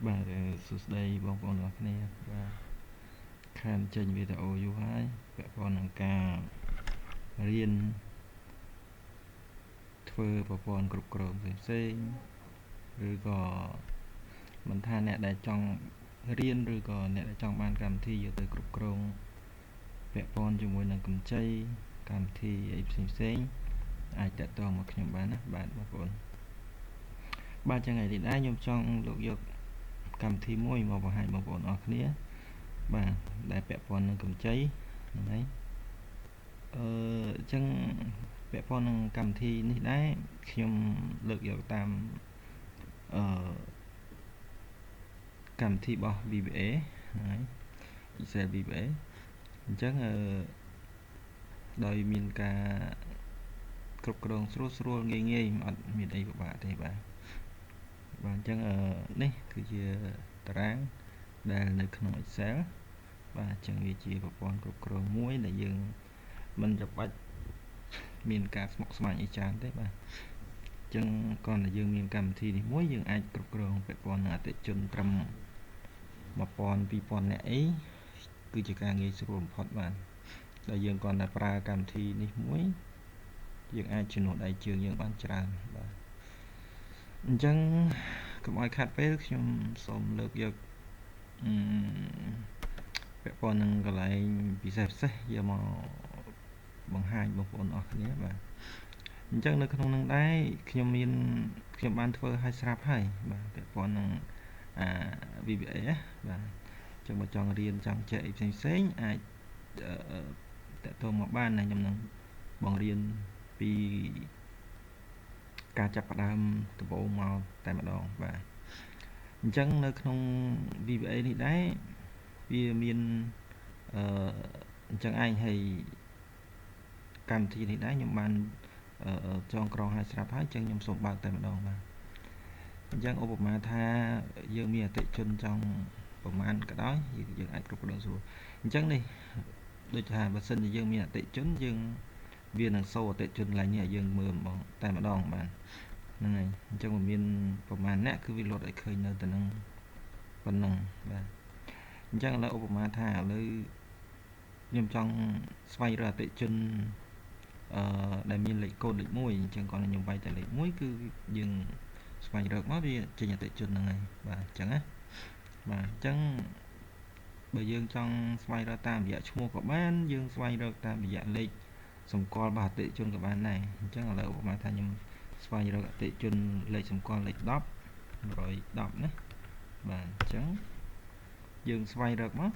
បាទសួស្តីបងប្អូនទាំងអស់គ្នាបាទខានចេញវីដេអូយូរហើយពាក់ព័ន្ធនឹងការរៀនធ្វើប្រព័ន្ធគ្រប់គ្រងផ្សេងៗឬក៏មិនថាអ្នកដែលចង់រៀនឬក៏អ្នកដែលចង់បានកម្មវិធីយកទៅគ្រប់គ្រងពាក់ព័ន្ធជាមួយនឹងកម្ចីកម្មវិធីអីផ្សេងៗអាចតាក់ទងមកខ្ញុំបានណាបាទបងប្អូនបាទចឹងហើយនេះដែរខ្ញុំចង់លោកយកកម្មវិធីមួយមកបង្ហាញបងប្អូនអរគ្នាបាទដែលពាក់ព័ន្ធនឹងកម្ចីហ្នឹងហើយអញ្ចឹងពាក់ព័ន្ធនឹងកម្មវិធីនេះដែរខ្ញុំលើកយកតាមកម្មវិធីរបស់ VBA ហ្នឹងហើយ Excel VBA អញ្ចឹងដោយមានការគ្រប់គ្រងស្រួលងាយអត់មានអីពិបាកទេបាទអញ្ចឹងនេះគឺជាតារាងដែលនៅក្នុង Excel បាទអញ្ចឹងវាជាប្រព័ន្ធគ្រប់គ្រងមួយដែលយើងមិនចាំបាច់មានការស្មុគស្មាញអីច្រើនទេបាទអញ្ចឹងគ្រាន់តែយើងមានកម្មវិធីនេះមួយយើងអាចគ្រប់គ្រងពាក់ព័ន្ធនឹងអតិថិជនត្រឹម1000 2000នាក់អីគឺជាការងាយស្រួលបំផុតបាទដែលយើងគ្រាន់តែប្រើកម្មវិធីនេះមួយយើងអាចជំនួសដៃជើងយើងបានច្រើនបាទអញ្ចឹងកុំឲ្យខាត់ពេលខ្ញុំសូមលើកយកពាក់ព័ន្ធនឹងកន្លែងពិសេសយកមកបង្ហាញបងប្អូនអរគ្នាបាទអញ្ចឹងនៅក្នុងនឹងដែរខ្ញុំបានធ្វើឲ្យស្រាប់ហើយបាទពាក់ព័ន្ធនឹងVBA បាទអញ្ចឹងបើចង់រៀនចង់ចេះអីផ្សេងអាចតាក់ទងមកបានណាខ្ញុំនឹងបង្រៀនពីការចាប់ផ្ដើមដំបូងមកតែម្ដងបាទអញ្ចឹងនៅក្នុង VBA នេះដែរវាមានអញ្ចឹងឯងហើយកម្មវិធីនេះដែរខ្ញុំបានចងក្រងឲ្យស្រាប់ហើយអញ្ចឹងខ្ញុំសូមបើកតែម្ដងបាទអញ្ចឹងឧបមាថាយើងមានអតិថិជនចង់ប្រមាណក៏ដោយយើងអាចគ្រប់គ្រងស្រួលអញ្ចឹងនេះដូចថាបើសិនជាយើងមានអតិថិជនយើងវានឹងសូអតិថិជនឡើងនេះឲ្យយើងមើលតែម្ដងបាទហ្នឹងហើយអញ្ចឹងវាមានប្រមាណអ្នកគឺវាលត់ឲ្យឃើញនៅទៅនឹងប៉ុណ្ណឹងបាទអញ្ចឹងឥឡូវឧបមាថាឥឡូវខ្ញុំចង់ស្វែងរកអតិថិជនដែលមានលេខកូដលេខ1អញ្ចឹងគាត់ខ្ញុំវាយតែលេខ1គឺយើងស្វែងរកមកវាចេញអតិថិជនហ្នឹងហើយបាទអញ្ចឹងណាបាទអញ្ចឹងបើយើងចង់ស្វែងរកតាមរយៈឈ្មោះក៏បានយើងស្វែងរកតាមរយៈលេខសម្គាល់របស់អតិថិជនក៏បានដែរអញ្ចឹងឥឡូវឧបមាថាខ្ញុំស្វែងរកអតិថិជនលេខសម្គាល់លេខ10 110ណាបាទអញ្ចឹងយើងស្វែងរកមក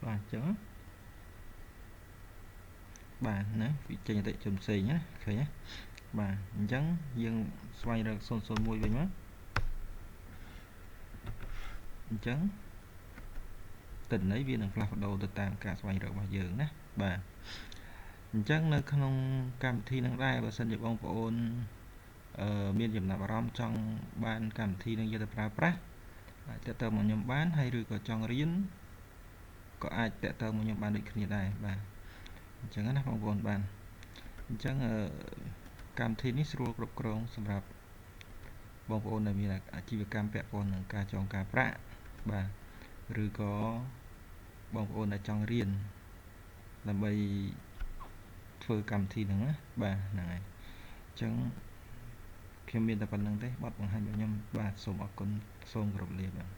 បាទអញ្ចឹងបាទណាវាចេញអតិថិជនផ្សេងណាឃើញណាបាទអញ្ចឹងយើងស្វែងរក001វិញមកអញ្ចឹងទិន្នន័យវានឹងផ្លាស់ប្ដូរទៅតាមការស្វែងរករបស់យើងណាបាទអញ្ចឹងនៅក្នុងកម្មវិធីនឹងដែរបើសិនជាបងប្អូនមានចំណាប់អារម្មណ៍ចង់បានកម្មវិធីនឹងយកទៅប្រើប្រាស់អាចតាក់ទងមកខ្ញុំបានហើយឬក៏ចង់រៀនក៏អាចតាក់ទងមកខ្ញុំបានដូចគ្នាដែរបាទអញ្ចឹងណាបងប្អូនបានអញ្ចឹងកម្មវិធីនេះស្រួលគ្រប់គ្រងសម្រាប់បងប្អូនដែលមានអាជីវកម្មពាក់ព័ន្ធនឹងការចងការប្រាក់បាទឬក៏បងប្អូនដែលចង់រៀនដើម្បីធ្វើកម្មវិធីហ្នឹងណាបាទហ្នឹងហើយអញ្ចឹងខ្ញុំមានតែប៉ុណ្្នឹងទេបទបង្ហាញរបស់ខ្ញុំបាទសូមអរគុណសូមគោរពលាបាទ